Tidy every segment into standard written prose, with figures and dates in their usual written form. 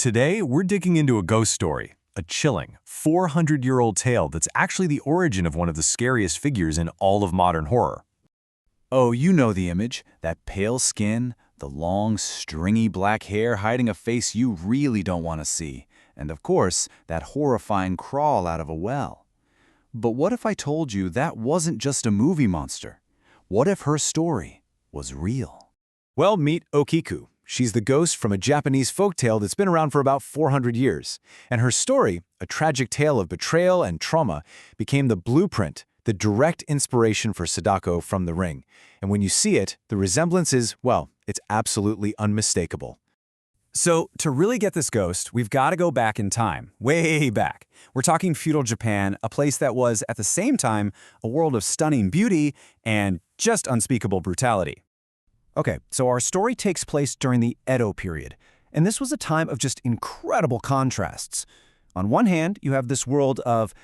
Today, we're digging into a ghost story, a chilling, 400-year-old tale that's actually the origin of one of the scariest figures in all of modern horror. Oh, you know the image. That pale skin, the long, stringy black hair hiding a face you really don't want to see. And of course, that horrifying crawl out of a well. But what if I told you that wasn't just a movie monster? What if her story was real? Well, meet Okiku. She's the ghost from a Japanese folktale that's been around for about 400 years. And her story, a tragic tale of betrayal and trauma, became the blueprint, the direct inspiration for Sadako from The Ring. And when you see it, the resemblance is, well, it's absolutely unmistakable. So, to really get this ghost, we've got to go back in time, way back. We're talking feudal Japan, a place that was, at the same time, a world of stunning beauty and just unspeakable brutality. Okay, so our story takes place during the Edo period, and this was a time of just incredible contrasts. On one hand, you have this world of,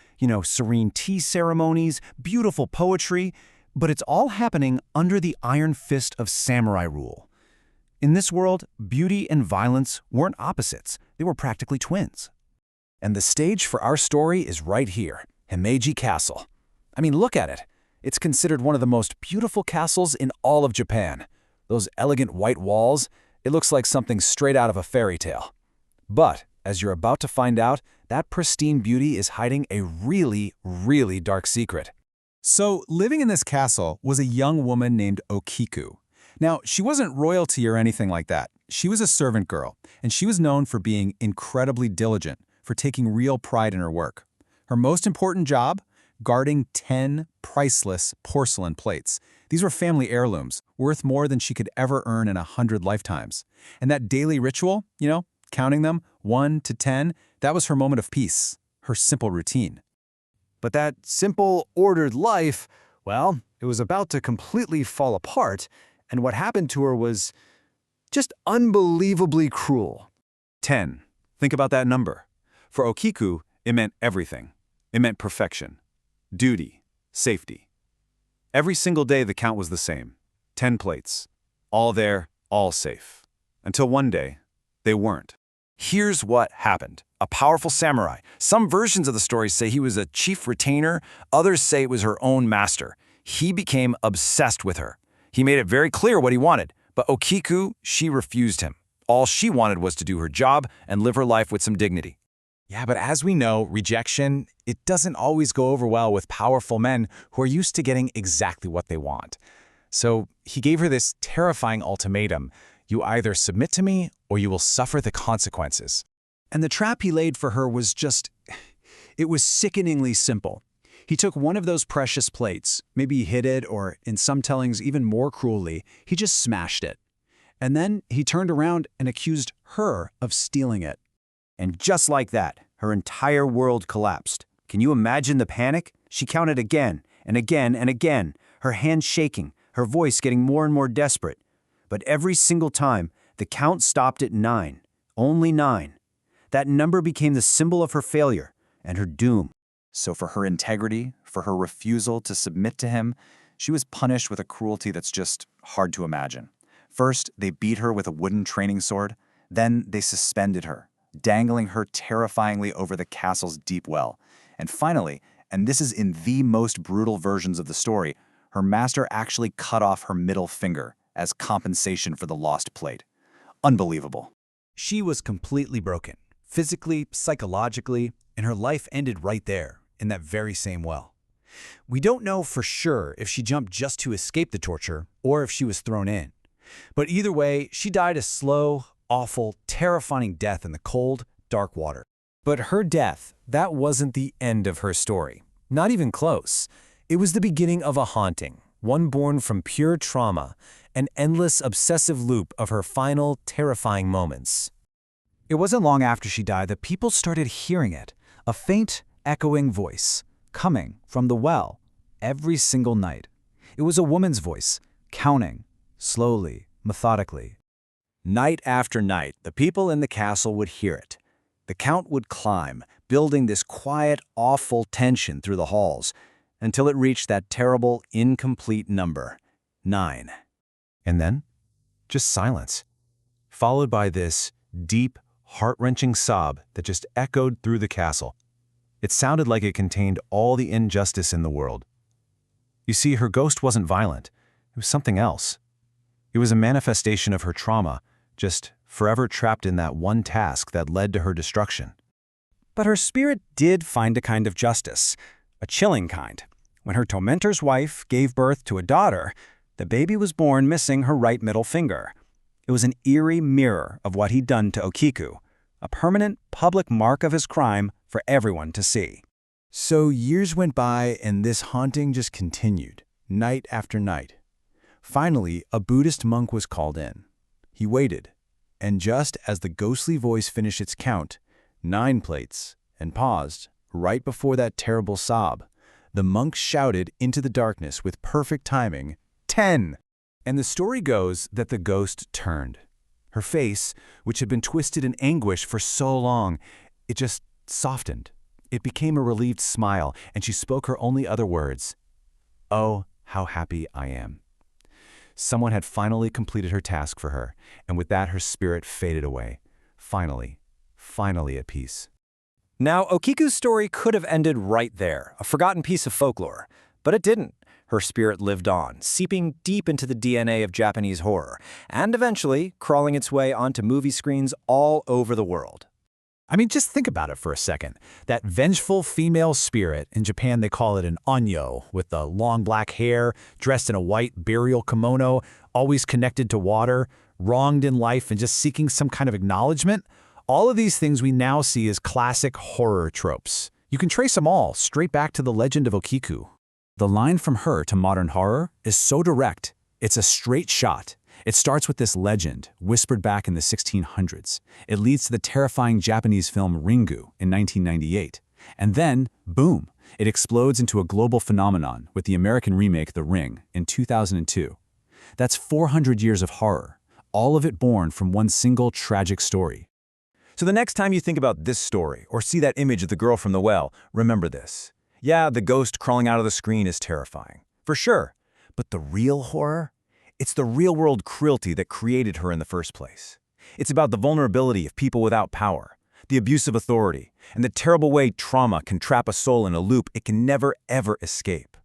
serene tea ceremonies, beautiful poetry, but it's all happening under the iron fist of samurai rule. In this world, beauty and violence weren't opposites, they were practically twins. And the stage for our story is right here, Himeji Castle. I mean, look at it. It's considered one of the most beautiful castles in all of Japan. Those elegant white walls, it looks like something straight out of a fairy tale. But, as you're about to find out, that pristine beauty is hiding a really, really dark secret. So, living in this castle was a young woman named Okiku. Now, she wasn't royalty or anything like that. She was a servant girl, and she was known for being incredibly diligent, for taking real pride in her work. Her most important job? Guarding 10 priceless porcelain plates. These were family heirlooms, worth more than she could ever earn in 100 lifetimes. And that daily ritual, counting them 1 to 10, that was her moment of peace, her simple routine. But that simple, ordered life, well, it was about to completely fall apart, and what happened to her was just unbelievably cruel. 10. Think about that number. For Okiku, it meant everything. It meant perfection, duty, safety. Every single day the count was the same. 10 plates. All there, all safe. Until one day, they weren't. Here's what happened. A powerful samurai. Some versions of the story say he was a chief retainer, others say it was her own master. He became obsessed with her. He made it very clear what he wanted, but Okiku, she refused him. All she wanted was to do her job and live her life with some dignity. Yeah, but as we know, rejection, it doesn't always go over well with powerful men who are used to getting exactly what they want. So he gave her this terrifying ultimatum: you either submit to me or you will suffer the consequences. And the trap he laid for her was it was sickeningly simple. He took one of those precious plates, maybe he hid it, or in some tellings even more cruelly, he just smashed it. And then he turned around and accused her of stealing it. And just like that, her entire world collapsed. Can you imagine the panic? She counted again and again and again, her hands shaking, her voice getting more and more desperate. But every single time, the count stopped at 9. Only 9. That number became the symbol of her failure and her doom. So for her integrity, for her refusal to submit to him, she was punished with a cruelty that's just hard to imagine. First, they beat her with a wooden training sword. Then they suspended her, dangling her terrifyingly over the castle's deep well. And finally, and this is in the most brutal versions of the story, her master actually cut off her middle finger as compensation for the lost plate. Unbelievable. She was completely broken, physically, psychologically, and her life ended right there, in that very same well. We don't know for sure if she jumped just to escape the torture or if she was thrown in. But either way, she died a slow, awful, terrifying death in the cold, dark water. But her death, that wasn't the end of her story. Not even close. It was the beginning of a haunting, one born from pure trauma, an endless, obsessive loop of her final, terrifying moments. It wasn't long after she died that people started hearing it, a faint, echoing voice, coming from the well, every single night. It was a woman's voice, counting, slowly, methodically. Night after night, the people in the castle would hear it. The count would climb, building this quiet, awful tension through the halls, until it reached that terrible, incomplete number, 9. And then, just silence, followed by this deep, heart-wrenching sob that just echoed through the castle. It sounded like it contained all the injustice in the world. You see, her ghost wasn't violent. It was something else. It was a manifestation of her trauma, just forever trapped in that one task that led to her destruction. But her spirit did find a kind of justice, a chilling kind. When her tormentor's wife gave birth to a daughter, the baby was born missing her right middle finger. It was an eerie mirror of what he'd done to Okiku, a permanent public mark of his crime for everyone to see. So years went by and this haunting just continued, night after night. Finally, a Buddhist monk was called in. He waited, and just as the ghostly voice finished its count, 9 plates, and paused, right before that terrible sob, the monk shouted into the darkness with perfect timing, 10! And the story goes that the ghost turned. Her face, which had been twisted in anguish for so long, it just softened. It became a relieved smile, and she spoke her only other words, "Oh, how happy I am." Someone had finally completed her task for her, and with that her spirit faded away. Finally at peace. Now, Okiku's story could have ended right there, a forgotten piece of folklore. But it didn't. Her spirit lived on, seeping deep into the DNA of Japanese horror, and eventually crawling its way onto movie screens all over the world. I mean, just think about it for a second. That vengeful female spirit, in Japan they call it an onyo, with the long black hair, dressed in a white burial kimono, always connected to water, wronged in life and just seeking some kind of acknowledgement. All of these things we now see as classic horror tropes. You can trace them all straight back to the legend of Okiku. The line from her to modern horror is so direct, it's a straight shot. It starts with this legend, whispered back in the 1600s. It leads to the terrifying Japanese film Ringu in 1998. And then, boom, it explodes into a global phenomenon with the American remake The Ring in 2002. That's 400 years of horror, all of it born from one single tragic story. So the next time you think about this story or see that image of the girl from the well, remember this. Yeah, the ghost crawling out of the screen is terrifying, for sure. But the real horror? It's the real-world cruelty that created her in the first place. It's about the vulnerability of people without power, the abuse of authority, and the terrible way trauma can trap a soul in a loop it can never, ever escape.